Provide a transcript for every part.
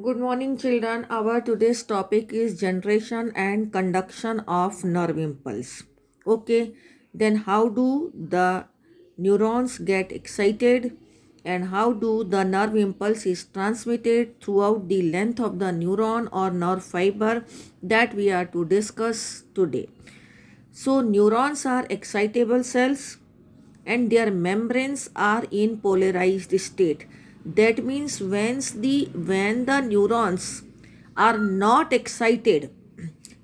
Good morning, children. Our today's topic is generation and conduction of nerve impulse. Okay, then how do the neurons get excited and how do the nerve impulse is transmitted throughout the length of the neuron or nerve fiber that we are to discuss today. So, neurons are excitable cells and their membranes are in polarized state. That means when the neurons are not excited,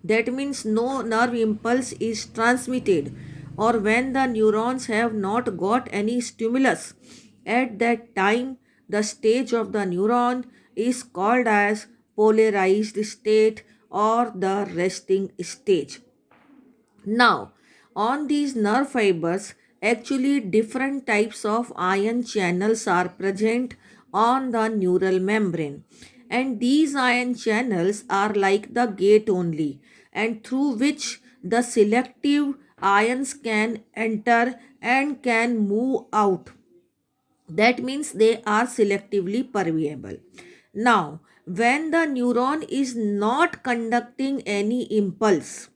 that means no nerve impulse is transmitted, or when the neurons have not got any stimulus at that time, the stage of the neuron is called as polarized state or the resting stage. Now, on these nerve fibers, actually different types of ion channels are present on the neural membrane. And these ion channels are like the gate only, and through which the selective ions can enter and can move out. That means they are selectively permeable. Now, when the neuron is not conducting any impulse,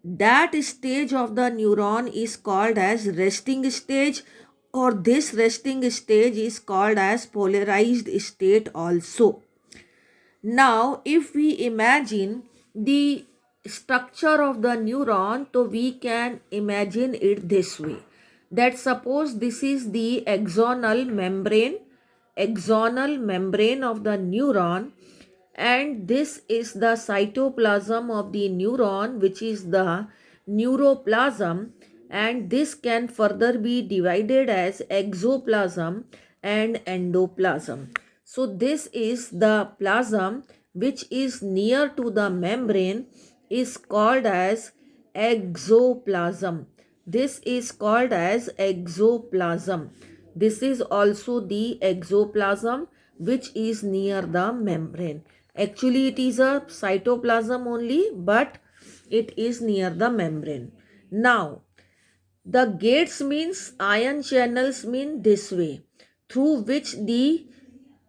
that stage of the neuron is called as resting stage, or this resting stage is called as polarized state also. Now, if we imagine the structure of the neuron, so we can imagine it this way. That suppose this is the axonal membrane of the neuron, and this is the cytoplasm of the neuron, which is the neuroplasm, and this can further be divided as exoplasm and endoplasm. So this is the plasm which is near to the membrane is called as exoplasm. This is called as exoplasm. This is also the exoplasm which is near the membrane. Actually, it is a cytoplasm only, but it is near the membrane. Now, the gates means ion channels mean this way, through which the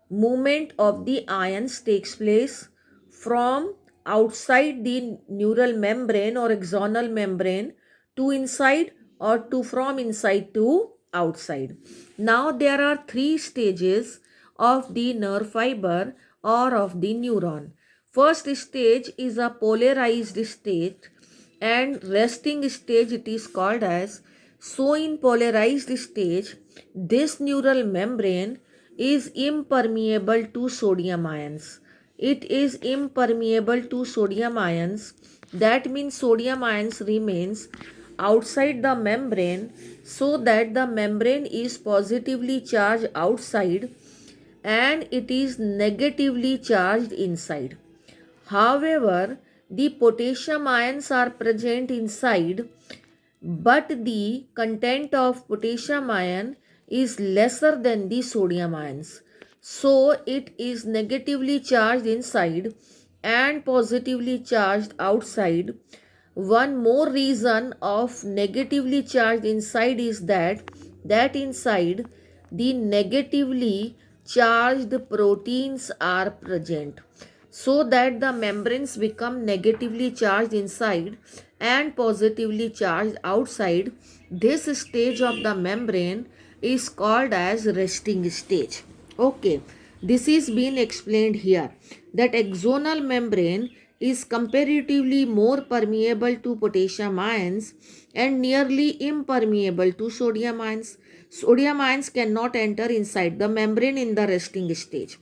movement of the ions takes place from outside the neural membrane or axonal membrane to inside, or to from inside to outside. Now there are three stages of the nerve fiber or of the neuron. First stage is a polarized state, and resting stage it is called as. So in polarized stage, this neural membrane is impermeable to sodium ions. It is impermeable to sodium ions. That means sodium ions remains outside the membrane, so that the membrane is positively charged outside and it is negatively charged inside. However, the potassium ions are present inside, but the content of potassium ion is lesser than the sodium ions. So it is negatively charged inside and positively charged outside. One more reason of negatively charged inside is that inside the negatively charged proteins are present, so that the membranes become negatively charged inside and positively charged outside. This stage of the membrane is called as resting stage. Okay, this is being explained here, that axonal membrane is comparatively more permeable to potassium ions and nearly impermeable to sodium ions. Sodium ions cannot enter inside the membrane in the resting stage,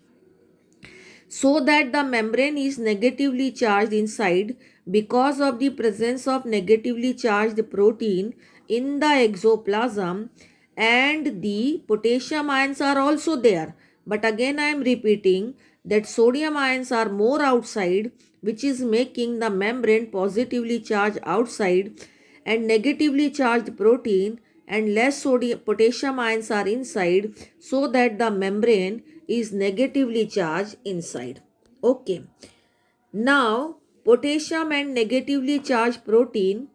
so that the membrane is negatively charged inside because of the presence of negatively charged protein in the exoplasm, and the potassium ions are also there. But again I am repeating that sodium ions are more outside, which is making the membrane positively charged outside, and negatively charged protein and less sodium potassium ions are inside, so that the membrane is negatively charged inside. Okay. Now, potassium and negatively charged protein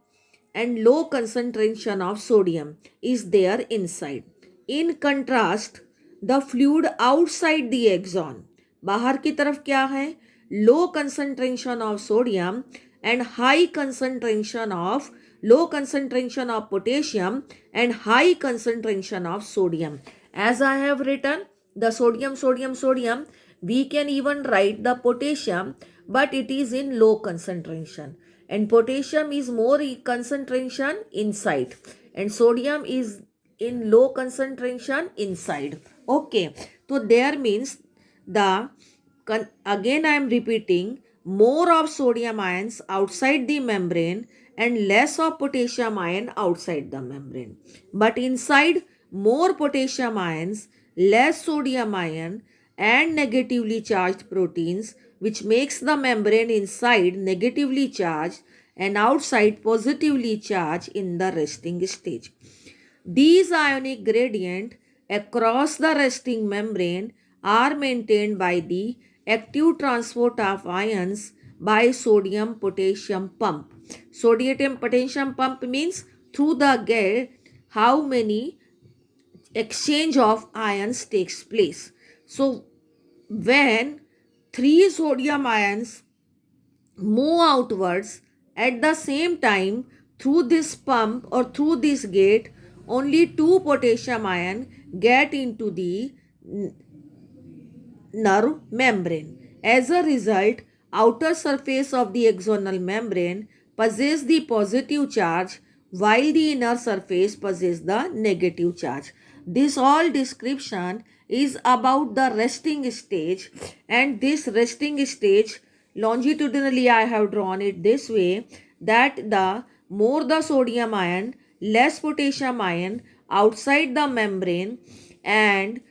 and low concentration of sodium is there inside. In contrast, the fluid outside the axon, बाहर की तरफ क्या है, low concentration of sodium and high concentration of low concentration of potassium and high concentration of sodium. As I have written the sodium, we can even write the potassium, but it is in low concentration, and potassium is more concentration inside and sodium is in low concentration inside. Okay, so there means the again I am repeating, more of sodium ions outside the membrane and less of potassium ion outside the membrane. But inside, more potassium ions, less sodium ion and negatively charged proteins, which makes the membrane inside negatively charged and outside positively charged in the resting stage. These ionic gradient across the resting membrane are maintained by the active transport of ions by sodium potassium pump. Sodium potassium pump means through the gate how many exchange of ions takes place. So when three sodium ions move outwards at the same time through this pump or through this gate, only two potassium ion get into the nerve membrane. As a result, outer surface of the axonal membrane possess the positive charge while the inner surface possess the negative charge. This all description is about the resting stage, and this resting stage longitudinally I have drawn it this way, that the more the sodium ion, less potassium ion outside the membrane, and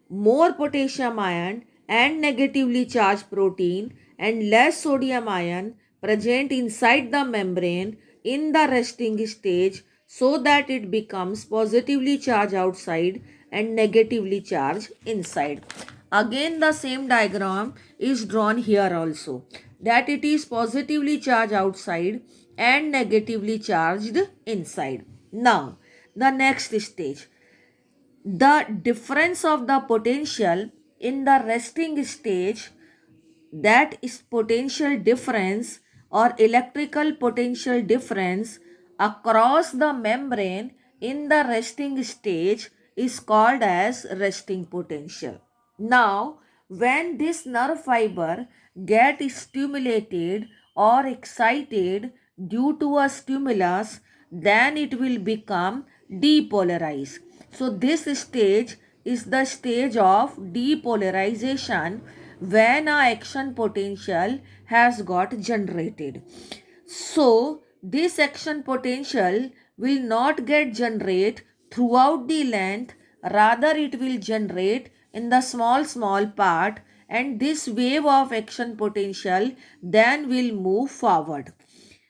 more potassium ion and negatively charged protein and less sodium ion present inside the membrane in the resting stage, so that it becomes positively charged outside and negatively charged inside. Again the same diagram is drawn here also, that it is positively charged outside and negatively charged inside. Now the next stage, the difference of the potential in the resting stage, that is potential difference or electrical potential difference across the membrane in the resting stage, is called as resting potential. Now when this nerve fiber get stimulated or excited due to a stimulus, then it will become depolarized. So this stage is the stage of depolarization, when a action potential has got generated. So this action potential will not get generate throughout the length, rather it will generate in the small part, and this wave of action potential then will move forward.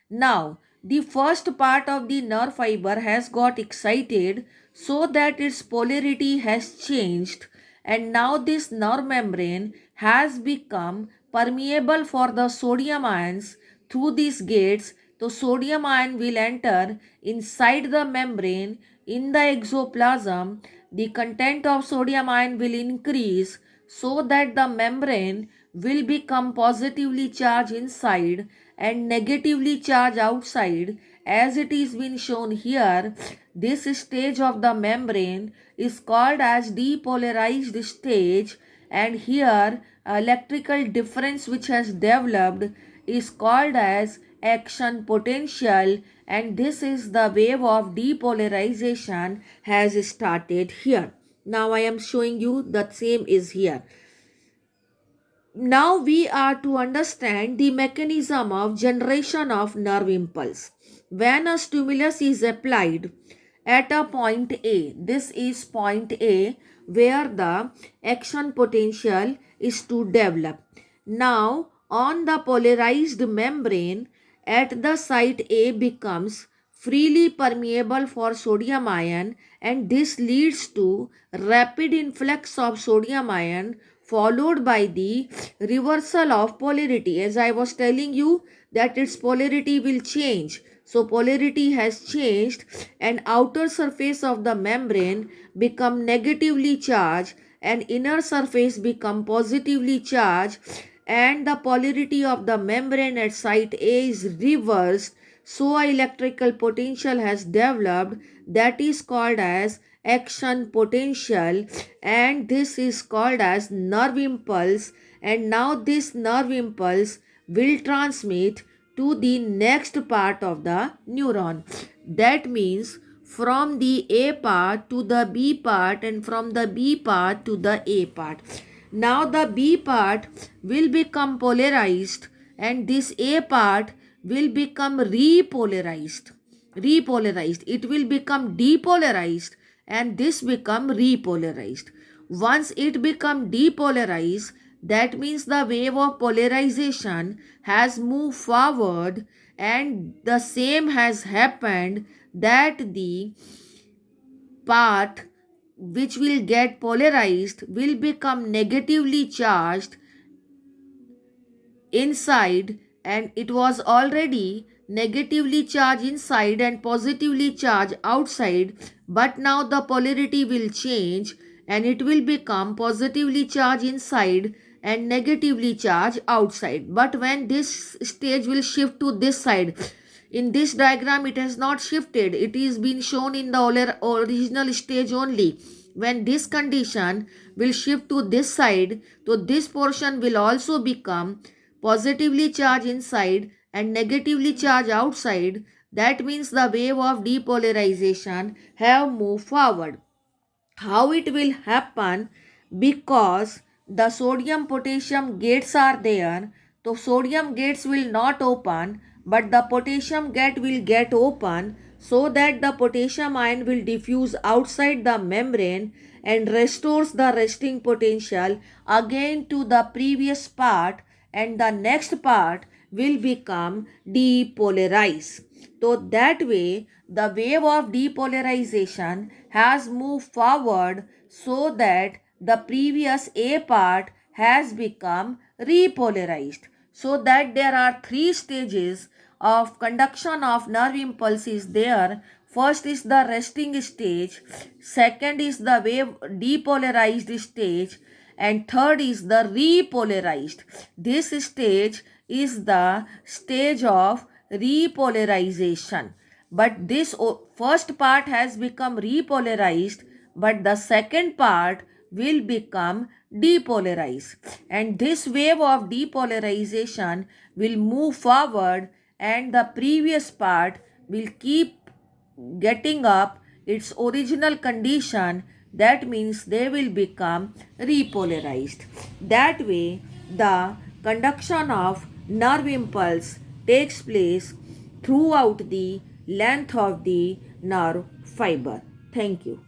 Now, the first part of the nerve fiber has got excited so that its polarity has changed, and now this nerve membrane has become permeable for the sodium ions through these gates. The sodium ion will enter inside the membrane in the exoplasm. The content of sodium ion will increase so that the membrane will become positively charged inside and negatively charged outside, as it is been shown here. This stage of the membrane is called as depolarized stage, and here electrical difference which has developed is called as action potential, and this is the wave of depolarization has started here. Now I am showing you the same is here. Now we are to understand the mechanism of generation of nerve impulse. When a stimulus is applied at a point A, this is point A where the action potential is to develop. Now on the polarized membrane at the site A becomes freely permeable for sodium ion, and this leads to rapid influx of sodium ion followed by the reversal of polarity. As I was telling you that its polarity will change. So polarity has changed and outer surface of the membrane become negatively charged, and inner surface become positively charged and the polarity of the membrane at site A is reversed, so a electrical potential has developed that is called as action potential, and this is called as nerve impulse. And now this nerve impulse will transmit to the next part of the neuron. That means from the A part to the B part and from the B part to the A part. Now the B part will become polarized and this A part will become repolarized. It will become depolarized and this become repolarized. Once it become depolarized, that means the wave of polarization has moved forward, and the same has happened that the part which will get polarized will become negatively charged inside, and it was already negatively charged inside and positively charged outside, but now the polarity will change and it will become positively charged inside and negatively charged outside. But when this stage will shift to this side, in this diagram it has not shifted, it is been shown in the original stage only. When this condition will shift to this side, so this portion will also become positively charged inside and negatively charged outside. That means the wave of depolarization have moved forward. How it will happen? Because the sodium potassium gates are there, so sodium gates will not open but the potassium gate will get open, so that the potassium ion will diffuse outside the membrane and restores the resting potential again to the previous part, and the next part will become depolarized. So that way the wave of depolarization has moved forward, so that the previous A part has become repolarized. So that there are three stages of conduction of nerve impulses there. First is the resting stage, second is the wave depolarized stage, and third is the repolarized. This stage is the stage of repolarization. But this first part has become repolarized, but the second part will become depolarized. And this wave of depolarization will move forward and the previous part will keep getting up its original condition. That means they will become repolarized. That way the conduction of nerve impulse takes place throughout the length of the nerve fiber. Thank you.